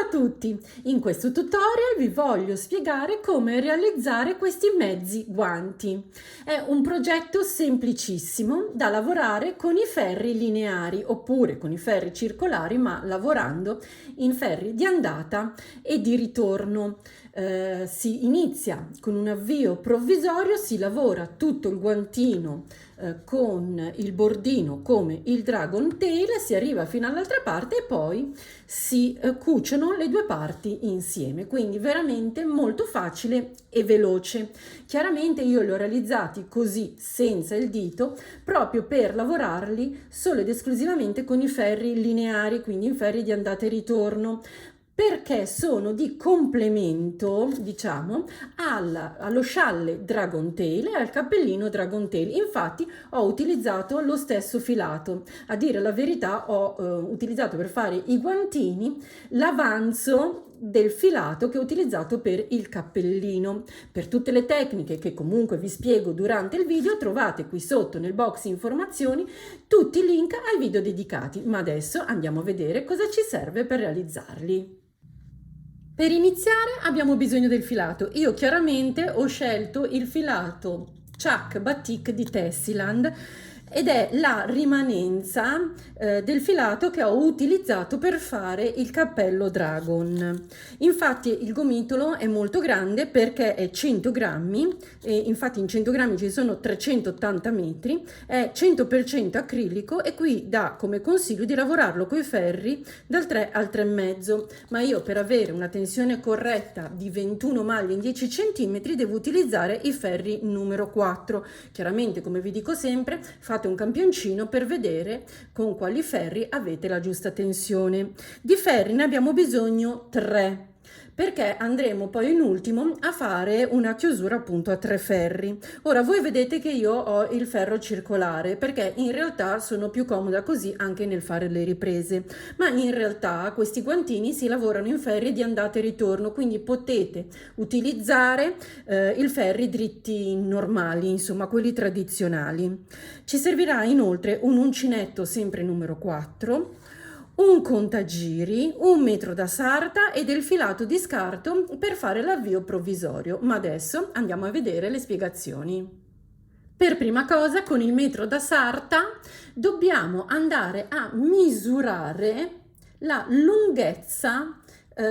Ciao a tutti! In questo tutorial vi voglio spiegare come realizzare questi mezzi guanti. È un progetto semplicissimo da lavorare con i ferri lineari oppure con i ferri circolari, ma lavorando in ferri di andata e di ritorno. Si inizia con un avvio provvisorio, si lavora tutto il guantino con il bordino come il dragon tail, si arriva fino all'altra parte e poi si cuciono le due parti insieme, quindi veramente molto facile e veloce. Chiaramente io li ho realizzati così senza il dito proprio per lavorarli solo ed esclusivamente con i ferri lineari, quindi in ferri di andata e ritorno, perché sono di complemento, diciamo, allo scialle Dragon Tail e al cappellino Dragon Tail. Infatti ho utilizzato lo stesso filato. A dire la verità, ho utilizzato per fare i guantini l'avanzo del filato che ho utilizzato per il cappellino. Per tutte le tecniche che comunque vi spiego durante il video trovate qui sotto nel box informazioni tutti i link ai video dedicati, ma adesso andiamo a vedere cosa ci serve per realizzarli. Per iniziare abbiamo bisogno del filato. Io chiaramente ho scelto il filato Chuck Batik di Tessiland ed è la rimanenza del filato che ho utilizzato per fare il cappello Dragon. Infatti il gomitolo è molto grande perché è 100 grammi e infatti in 100 grammi ci sono 380 metri, è 100% acrilico e qui dà come consiglio di lavorarlo coi ferri dal 3 al 3,5, ma io per avere una tensione corretta di 21 maglie in 10 cm devo utilizzare i ferri numero 4. Chiaramente, come vi dico sempre, fate un campioncino per vedere con quali ferri avete la giusta tensione. Di ferri ne abbiamo bisogno 3, perché andremo poi in ultimo a fare una chiusura appunto a 3 ferri. Ora voi vedete che io ho il ferro circolare perché in realtà sono più comoda così anche nel fare le riprese, ma in realtà questi guantini si lavorano in ferri di andata e ritorno, quindi potete utilizzare i ferri dritti normali, insomma quelli tradizionali. Ci servirà inoltre un uncinetto sempre numero 4, un contagiri, un metro da sarta e del filato di scarto per fare l'avvio provvisorio. Ma adesso andiamo a vedere le spiegazioni. Per prima cosa, con il metro da sarta dobbiamo andare a misurare la lunghezza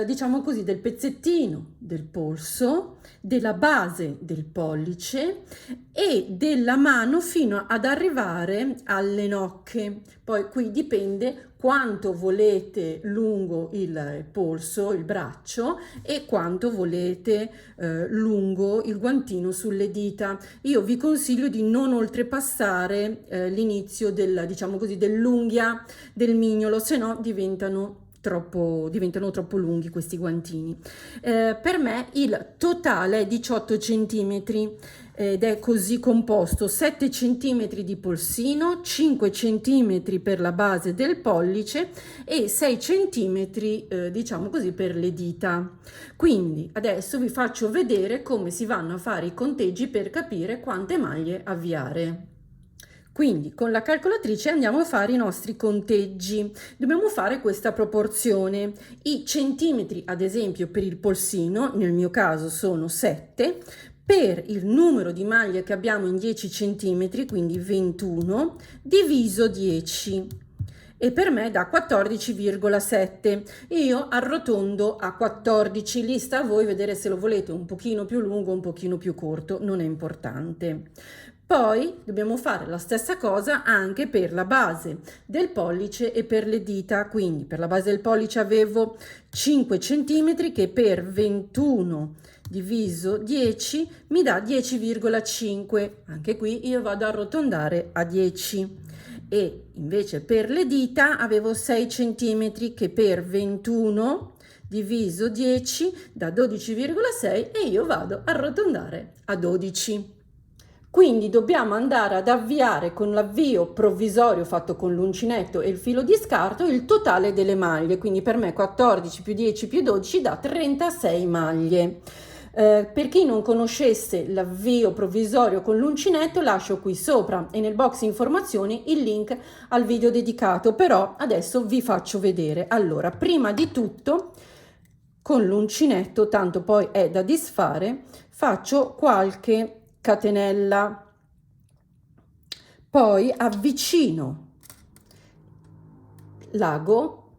diciamo così, del pezzettino del polso, della base del pollice e della mano fino ad arrivare alle nocche. Poi qui dipende quanto volete lungo il polso, il braccio, e quanto volete lungo il guantino sulle dita. Io vi consiglio di non oltrepassare l'inizio diciamo così, dell'unghia del mignolo, se no diventano troppo lunghi questi guantini. Per me il totale è 18 cm ed è così composto: 7 cm di polsino, 5 cm per la base del pollice e 6 cm diciamo così per le dita. Quindi adesso vi faccio vedere come si vanno a fare i conteggi per capire quante maglie avviare. Quindi con la calcolatrice andiamo a fare i nostri conteggi. Dobbiamo fare questa proporzione. I centimetri, ad esempio, per il polsino, nel mio caso sono 7, per il numero di maglie che abbiamo in 10 centimetri, quindi 21, diviso 10. E per me dà 14,7. Io arrotondo a 14, lì sta a voi vedere se lo volete un pochino più lungo o un pochino più corto, non è importante. Poi dobbiamo fare la stessa cosa anche per la base del pollice e per le dita, quindi per la base del pollice avevo 5 cm che per 21 diviso 10 mi dà 10,5, anche qui io vado a arrotondare a 10. E invece per le dita avevo 6 cm che per 21 diviso 10 da 12,6 e io vado a arrotondare a 12. Quindi dobbiamo andare ad avviare con l'avvio provvisorio fatto con l'uncinetto e il filo di scarto il totale delle maglie, quindi per me 14 più 10 più 12 dà 36 maglie. Per chi non conoscesse l'avvio provvisorio con l'uncinetto, lascio qui sopra e nel box informazioni il link al video dedicato, però adesso vi faccio vedere. Allora, prima di tutto con l'uncinetto, tanto poi è da disfare, faccio qualche catenella, poi avvicino l'ago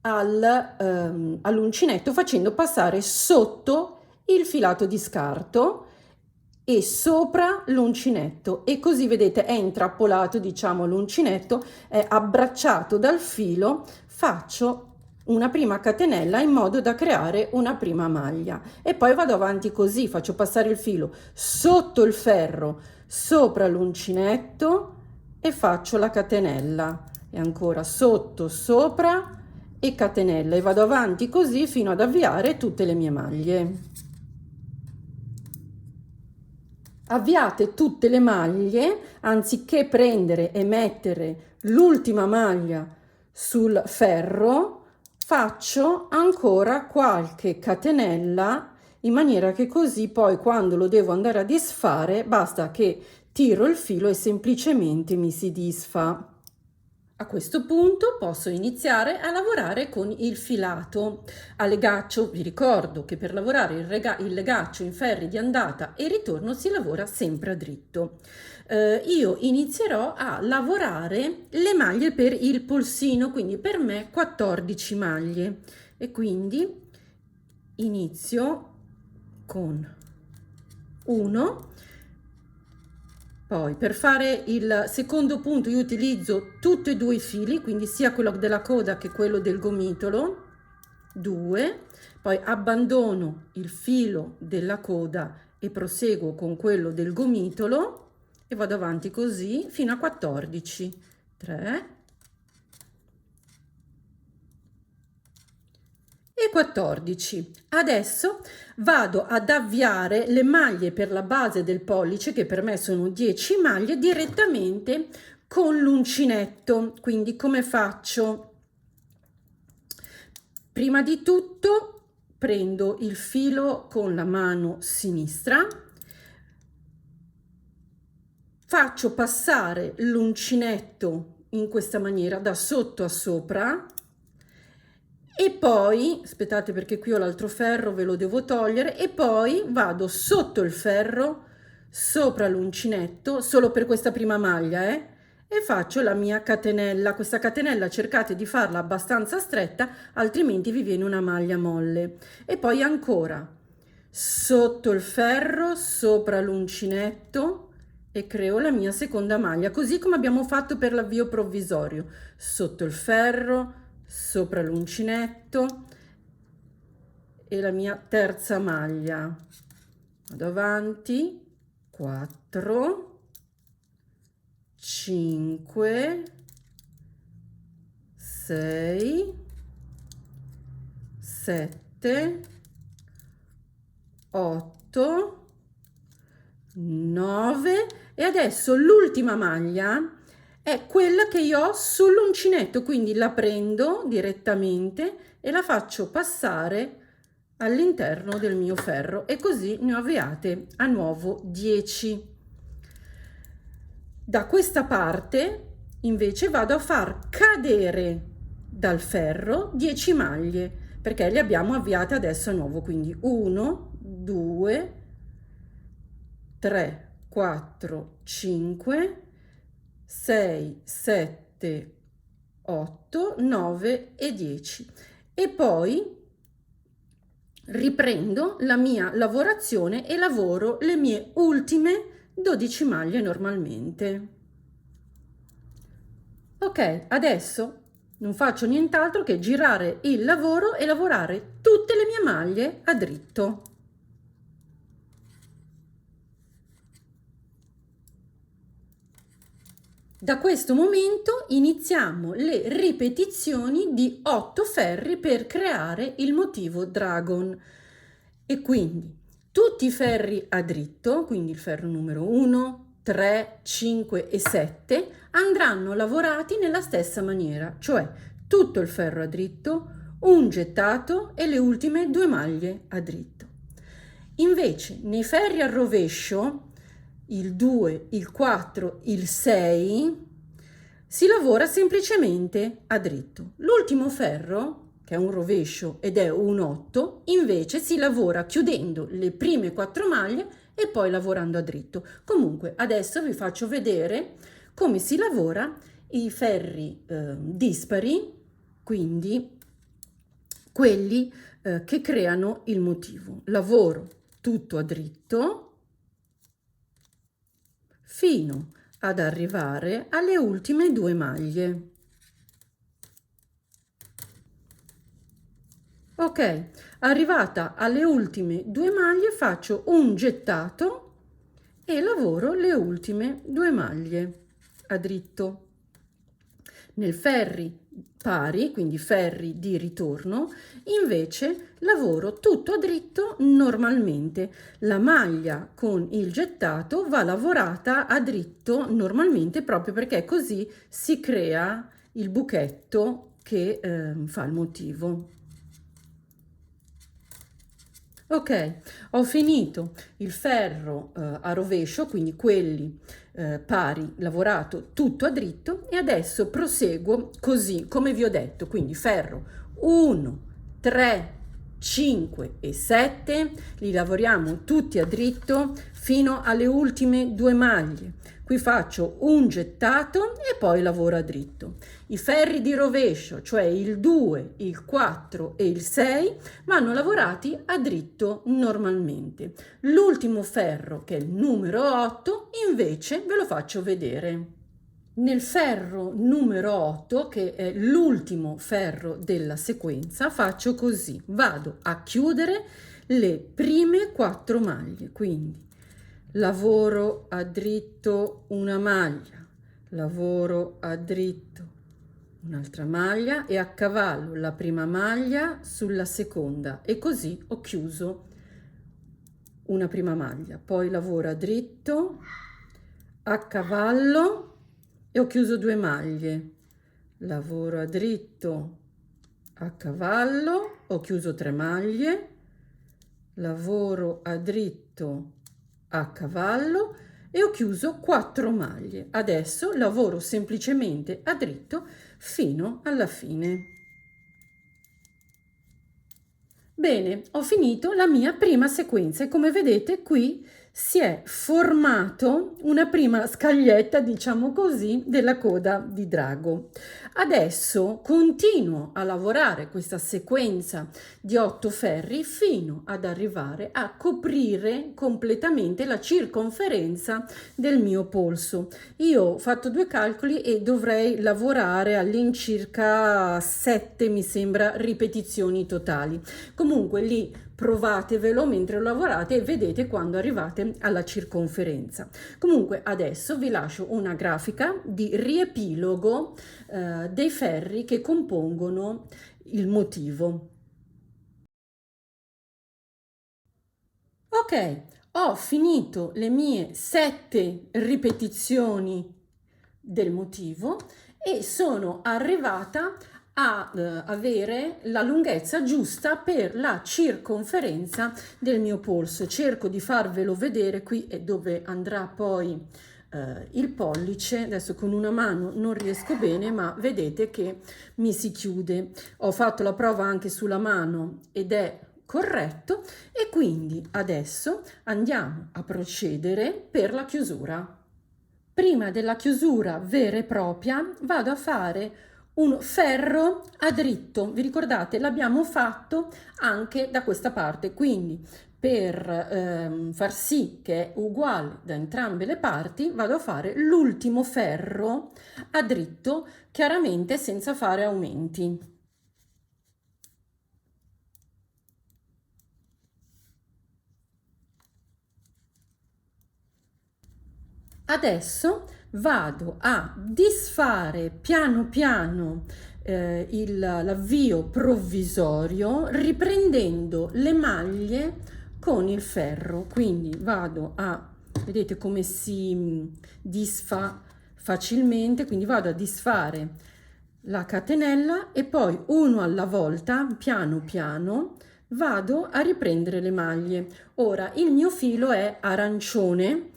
all'uncinetto facendo passare sotto il filato di scarto e sopra l'uncinetto, e così vedete è intrappolato, diciamo, l'uncinetto è abbracciato dal filo. Faccio una prima catenella in modo da creare una prima maglia e poi vado avanti così, faccio passare il filo sotto il ferro, sopra l'uncinetto e faccio la catenella, e ancora sotto, sopra e catenella, e vado avanti così fino ad avviare tutte le mie maglie. Avviate tutte le maglie, anziché prendere e mettere l'ultima maglia sul ferro, faccio ancora qualche catenella, in maniera che così poi quando lo devo andare a disfare basta che tiro il filo e semplicemente mi si disfa. A questo punto posso iniziare a lavorare con il filato a legaccio. Vi ricordo che per lavorare il legaccio in ferri di andata e ritorno si lavora sempre a dritto. Io inizierò a lavorare le maglie per il polsino, quindi per me 14 maglie, e quindi inizio con 1. Poi per fare il secondo punto io utilizzo tutti e due i fili, quindi sia quello della coda che quello del gomitolo, 2, poi abbandono il filo della coda e proseguo con quello del gomitolo e vado avanti così fino a 14, 3 e 14. Adesso vado ad avviare le maglie per la base del pollice, che per me sono 10 maglie, direttamente con l'uncinetto. Quindi come faccio? Prima di tutto prendo il filo con la mano sinistra, faccio passare l'uncinetto in questa maniera da sotto a sopra, e poi, aspettate perché qui ho l'altro ferro, ve lo devo togliere, e poi vado sotto il ferro, sopra l'uncinetto, solo per questa prima maglia, e faccio la mia catenella. Questa catenella cercate di farla abbastanza stretta, altrimenti vi viene una maglia molle. E poi ancora sotto il ferro, sopra l'uncinetto, e creo la mia seconda maglia, così come abbiamo fatto per l'avvio provvisorio. Sotto il ferro, sopra l'uncinetto e la mia terza maglia. Vado avanti, 4, 5, 6, 7, 8, 9, e adesso l'ultima maglia è quella che io ho sull'uncinetto, quindi la prendo direttamente e la faccio passare all'interno del mio ferro, e così ne ho avviate a nuovo 10. Da questa parte invece vado a far cadere dal ferro 10 maglie, perché le abbiamo avviate adesso a nuovo, quindi 1, 2, 3, 4, 5, 6, 7, 8, 9 e 10, e poi riprendo la mia lavorazione e lavoro le mie ultime 12 maglie normalmente. Ok, adesso non faccio nient'altro che girare il lavoro e lavorare tutte le mie maglie a dritto. Da questo momento iniziamo le ripetizioni di 8 ferri per creare il motivo dragon, e quindi tutti i ferri a dritto, quindi il ferro numero 1, 3, 5 e 7 andranno lavorati nella stessa maniera, cioè tutto il ferro a dritto, un gettato e le ultime 2 maglie a dritto. Invece nei ferri al rovescio, il 2, il 4, il 6, si lavora semplicemente a dritto. L'ultimo ferro che è un rovescio ed è un 8, invece si lavora chiudendo le prime 4 maglie e poi lavorando a dritto. Comunque adesso vi faccio vedere come si lavora i ferri dispari, quindi quelli che creano il motivo. Lavoro tutto a dritto fino ad arrivare alle ultime 2 maglie. Ok, arrivata alle ultime 2 maglie faccio un gettato e lavoro le ultime 2 maglie a dritto. Nel ferri pari, quindi ferri di ritorno, invece lavoro tutto a dritto normalmente. La maglia con il gettato va lavorata a dritto normalmente proprio perché così si crea il buchetto che fa il motivo. Ok, ho finito il ferro a rovescio, quindi quelli pari, lavorato tutto a dritto e adesso proseguo così come vi ho detto, quindi ferro 1, 3, 5 e 7, li lavoriamo tutti a dritto fino alle ultime 2 maglie. Qui faccio un gettato e poi lavoro a dritto. I ferri di rovescio, cioè il 2, il 4 e il 6, vanno lavorati a dritto normalmente. L'ultimo ferro, che è il numero 8, invece ve lo faccio vedere. Nel ferro numero 8, che è l'ultimo ferro della sequenza, faccio così. Vado a chiudere le prime 4 maglie, quindi lavoro a dritto una maglia, lavoro a dritto un'altra maglia e accavallo la prima maglia sulla seconda e così ho chiuso una prima maglia, poi lavoro a dritto, accavallo e ho chiuso 2 maglie, lavoro a dritto, accavallo, ho chiuso 3 maglie, lavoro a dritto, a cavallo e ho chiuso 4 maglie. Adesso lavoro semplicemente a dritto fino alla fine. Bene, ho finito la mia prima sequenza e come vedete qui si è formato una prima scaglietta, diciamo così, della coda di drago. Adesso continuo a lavorare questa sequenza di 8 ferri fino ad arrivare a coprire completamente la circonferenza del mio polso. Io ho fatto 2 calcoli e dovrei lavorare all'incirca 7, mi sembra, ripetizioni totali. Comunque lì provatevelo mentre lavorate e vedete quando arrivate alla circonferenza. Comunque adesso vi lascio una grafica di riepilogo dei ferri che compongono il motivo. Ok, ho finito le mie 7 ripetizioni del motivo e sono arrivata a avere la lunghezza giusta per la circonferenza del mio polso. Cerco di farvelo vedere, qui è dove andrà poi il pollice. Adesso con una mano non riesco bene, ma vedete che mi si chiude. Ho fatto la prova anche sulla mano ed è corretto e quindi adesso andiamo a procedere per la chiusura. Prima della chiusura vera e propria vado a fare un ferro a dritto. Vi ricordate, l'abbiamo fatto anche da questa parte, quindi per far sì che è uguale da entrambe le parti vado a fare l'ultimo ferro a dritto, chiaramente senza fare aumenti. Adesso vado a disfare piano piano l'avvio provvisorio riprendendo le maglie con il ferro, quindi vado a, vedete come si disfa facilmente, quindi vado a disfare la catenella e poi uno alla volta, piano piano, vado a riprendere le maglie. Ora il mio filo è arancione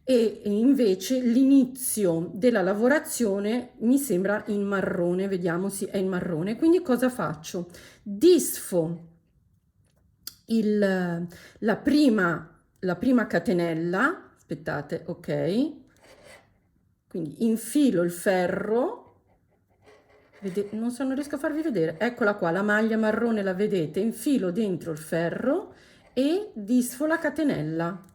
e invece l'inizio della lavorazione mi sembra in marrone, vediamo, sì, è in marrone. Quindi cosa faccio? Disfo la prima catenella, aspettate, ok, quindi infilo il ferro, non riesco a farvi vedere, eccola qua, la maglia marrone la vedete, infilo dentro il ferro e disfo la catenella.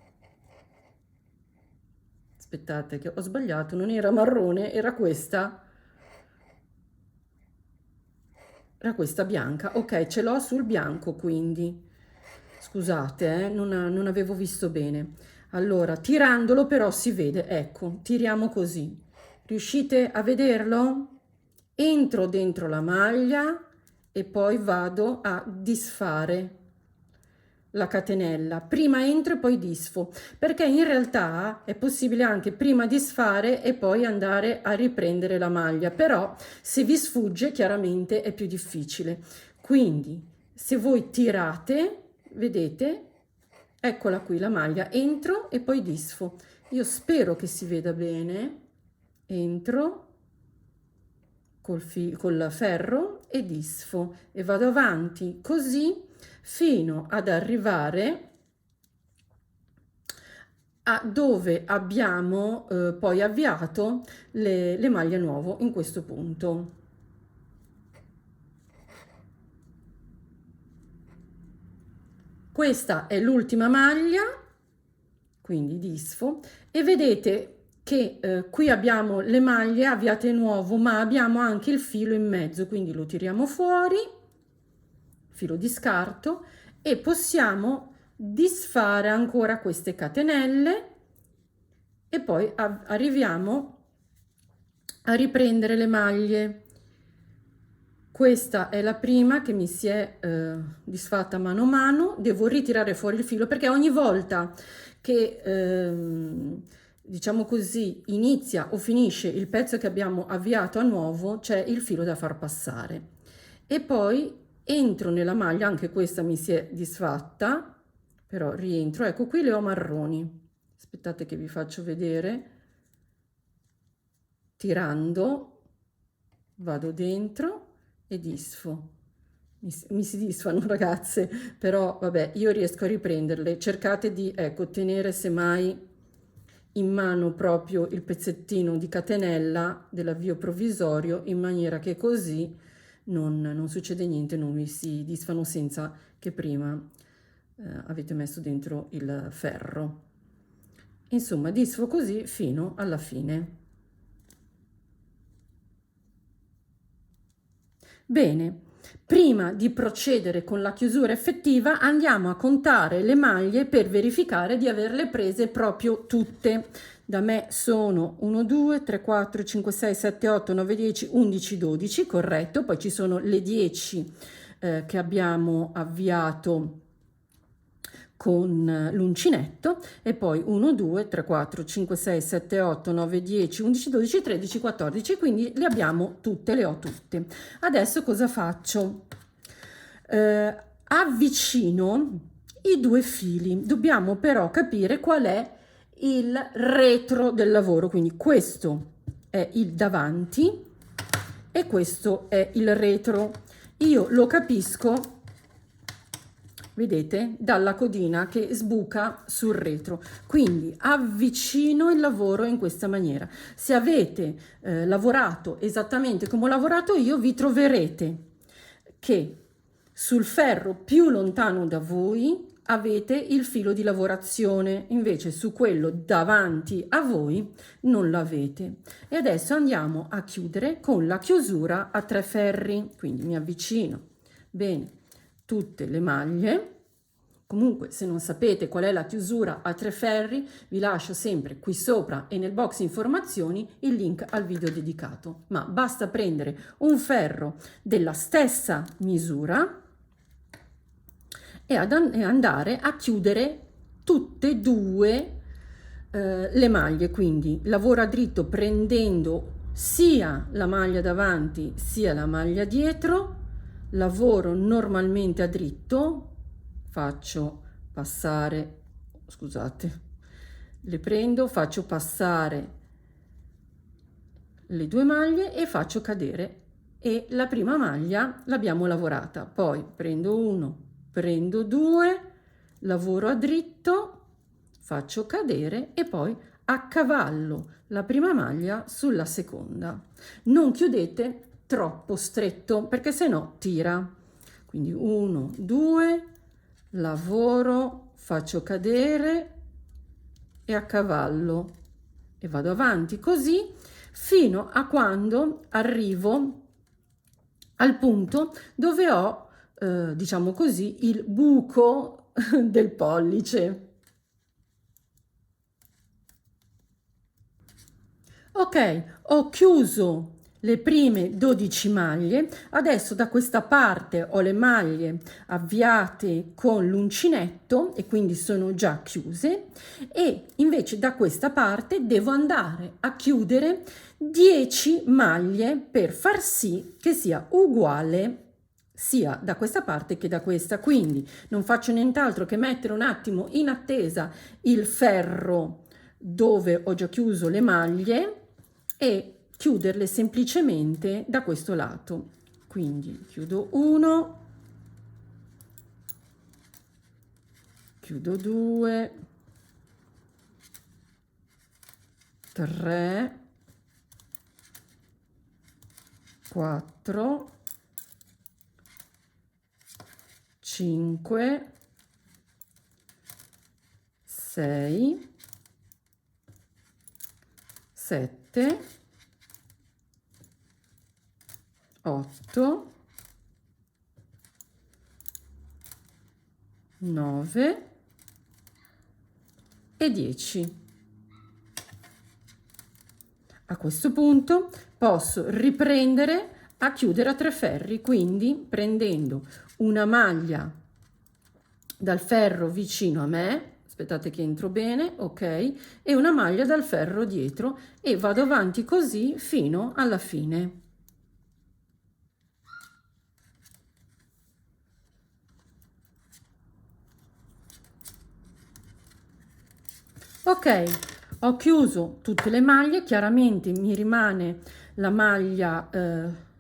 Aspettate che ho sbagliato, non era marrone, era questa bianca, ok, ce l'ho sul bianco, quindi scusate, non avevo visto bene. Allora, tirandolo però si vede, ecco, tiriamo così, riuscite a vederlo? Entro dentro la maglia e poi vado a disfare la catenella, prima entro e poi disfo, perché in realtà è possibile anche prima disfare e poi andare a riprendere la maglia, però se vi sfugge chiaramente è più difficile. Quindi se voi tirate, vedete, eccola qui la maglia, entro e poi disfo. Io spero che si veda bene, entro col ferro e disfo e vado avanti così fino ad arrivare a dove abbiamo poi avviato le maglie nuove in questo punto. Questa è l'ultima maglia, quindi disfo, e vedete che qui abbiamo le maglie avviate nuovo, ma abbiamo anche il filo in mezzo, quindi lo tiriamo fuori, filo di scarto, e possiamo disfare ancora queste catenelle e poi arriviamo a riprendere le maglie. Questa è la prima che mi si è disfatta mano a mano, devo ritirare fuori il filo perché ogni volta che diciamo così inizia o finisce il pezzo che abbiamo avviato a nuovo c'è il filo da far passare e poi entro nella maglia, anche questa mi si è disfatta, però rientro, ecco qui le ho marroni, aspettate che vi faccio vedere, tirando vado dentro e disfo, mi si disfano ragazze, però vabbè, io riesco a riprenderle, cercate di ecco tenere semmai in mano proprio il pezzettino di catenella dell'avvio provvisorio in maniera che così non succede niente, non vi si disfano senza che prima avete messo dentro il ferro. Insomma, disfo così fino alla fine. Bene, prima di procedere con la chiusura effettiva andiamo a contare le maglie per verificare di averle prese proprio tutte. Da me sono 1, 2, 3, 4, 5, 6, 7, 8, 9, 10, 11, 12, corretto. Poi ci sono le 10 che abbiamo avviato con l'uncinetto e poi 1, 2, 3, 4, 5, 6, 7, 8, 9, 10, 11, 12, 13, 14, quindi le abbiamo tutte, le ho tutte. Adesso cosa faccio? Avvicino i due fili, dobbiamo però capire qual è il retro del lavoro, quindi questo è il davanti e questo è il retro. Io lo capisco, vedete, dalla codina che sbuca sul retro, quindi avvicino il lavoro in questa maniera. Se avete lavorato esattamente come ho lavorato io, vi troverete che sul ferro più lontano da voi avete il filo di lavorazione, invece su quello davanti a voi non l'avete. E adesso andiamo a chiudere con la chiusura a 3 ferri, quindi mi avvicino bene tutte le maglie. Comunque, se non sapete qual è la chiusura a 3 ferri, vi lascio sempre qui sopra e nel box informazioni il link al video dedicato. Ma basta prendere un ferro della stessa misura e andare a chiudere tutte e due le maglie. Quindi lavora dritto prendendo sia la maglia davanti sia la maglia dietro, lavoro normalmente a dritto, faccio passare, scusate, le prendo, faccio passare le 2 maglie e faccio cadere, e la prima maglia l'abbiamo lavorata. Poi prendo 1, prendo 2, lavoro a dritto, faccio cadere e poi accavallo la prima maglia sulla seconda. Non chiudete troppo stretto perché sennò tira. Quindi 1, 2, lavoro, faccio cadere e accavallo e vado avanti così fino a quando arrivo al punto dove ho, diciamo così, il buco del pollice. Ok, ho chiuso le prime 12 maglie, adesso da questa parte ho le maglie avviate con l'uncinetto e quindi sono già chiuse, e invece da questa parte devo andare a chiudere 10 maglie per far sì che sia uguale sia da questa parte che da questa. Quindi non faccio nient'altro che mettere un attimo in attesa il ferro dove ho già chiuso le maglie e chiuderle semplicemente da questo lato. Quindi chiudo 1, chiudo 2, 3, 4, 5, 6, 7, 8, 9 e 10. A questo punto posso riprendere a chiudere a 3 ferri, quindi prendendo una maglia dal ferro vicino a me, aspettate che entro bene, ok, e una maglia dal ferro dietro, e vado avanti così fino alla fine. Ok, ho chiuso tutte le maglie, chiaramente mi rimane la maglia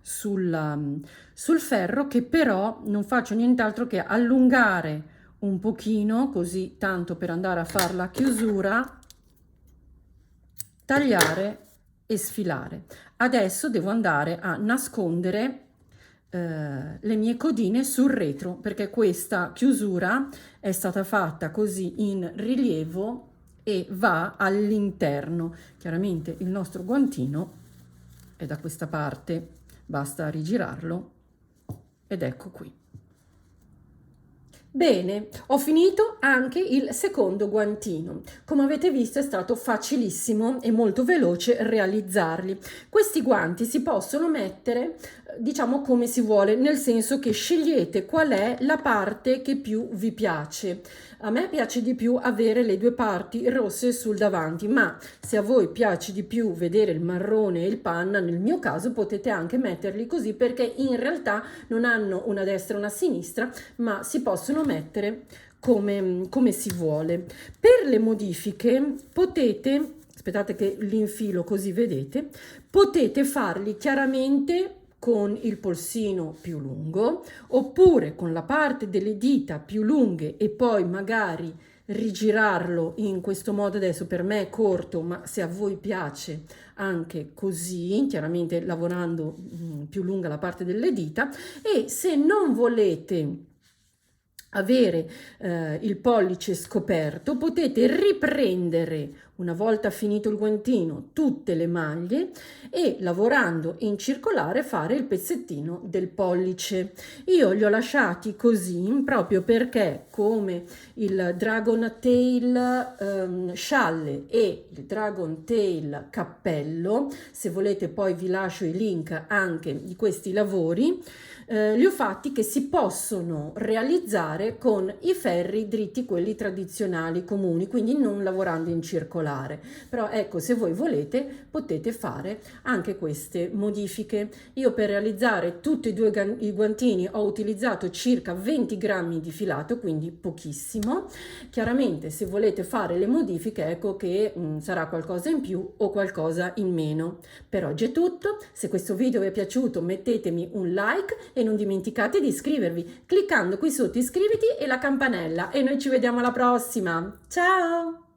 sul ferro, che però non faccio nient'altro che allungare un pochino, così tanto per andare a fare la chiusura, tagliare e sfilare. Adesso devo andare a nascondere le mie codine sul retro, perché questa chiusura è stata fatta così in rilievo e va all'interno. Chiaramente il nostro guantino è da questa parte, basta rigirarlo ed ecco qui. Bene, ho finito anche il secondo guantino. Come avete visto è stato facilissimo e molto veloce realizzarli. Questi guanti si possono mettere, diciamo, come si vuole, nel senso che scegliete qual è la parte che più vi piace. A me piace di più avere le 2 parti rosse sul davanti, ma se a voi piace di più vedere il marrone e il panna, nel mio caso potete anche metterli così, perché in realtà non hanno una destra e una sinistra, ma si possono mettere come si vuole. Per le modifiche potete, aspettate che li infilo così vedete, potete farli chiaramente con il polsino più lungo, oppure con la parte delle dita più lunghe e poi magari rigirarlo in questo modo. Adesso per me è corto, ma se a voi piace anche così, chiaramente lavorando più lunga la parte delle dita. E se non volete avere il pollice scoperto, potete riprendere, una volta finito il guantino, tutte le maglie e lavorando in circolare fare il pezzettino del pollice. Io li ho lasciati così proprio perché, come il Dragon Tail scialle e il Dragon Tail cappello, se volete poi vi lascio i link anche di questi lavori, li ho fatti che si possono realizzare con i ferri dritti, quelli tradizionali comuni, quindi non lavorando in circolare. Però ecco, se voi volete potete fare anche queste modifiche. Io per realizzare tutti e due i guantini ho utilizzato circa 20 grammi di filato, quindi pochissimo. Chiaramente se volete fare le modifiche, ecco che sarà qualcosa in più o qualcosa in meno. Per oggi è tutto. Se questo video vi è piaciuto mettetemi un like e non dimenticate di iscrivervi cliccando qui sotto iscriviti e la campanella, e noi ci vediamo alla prossima. Ciao!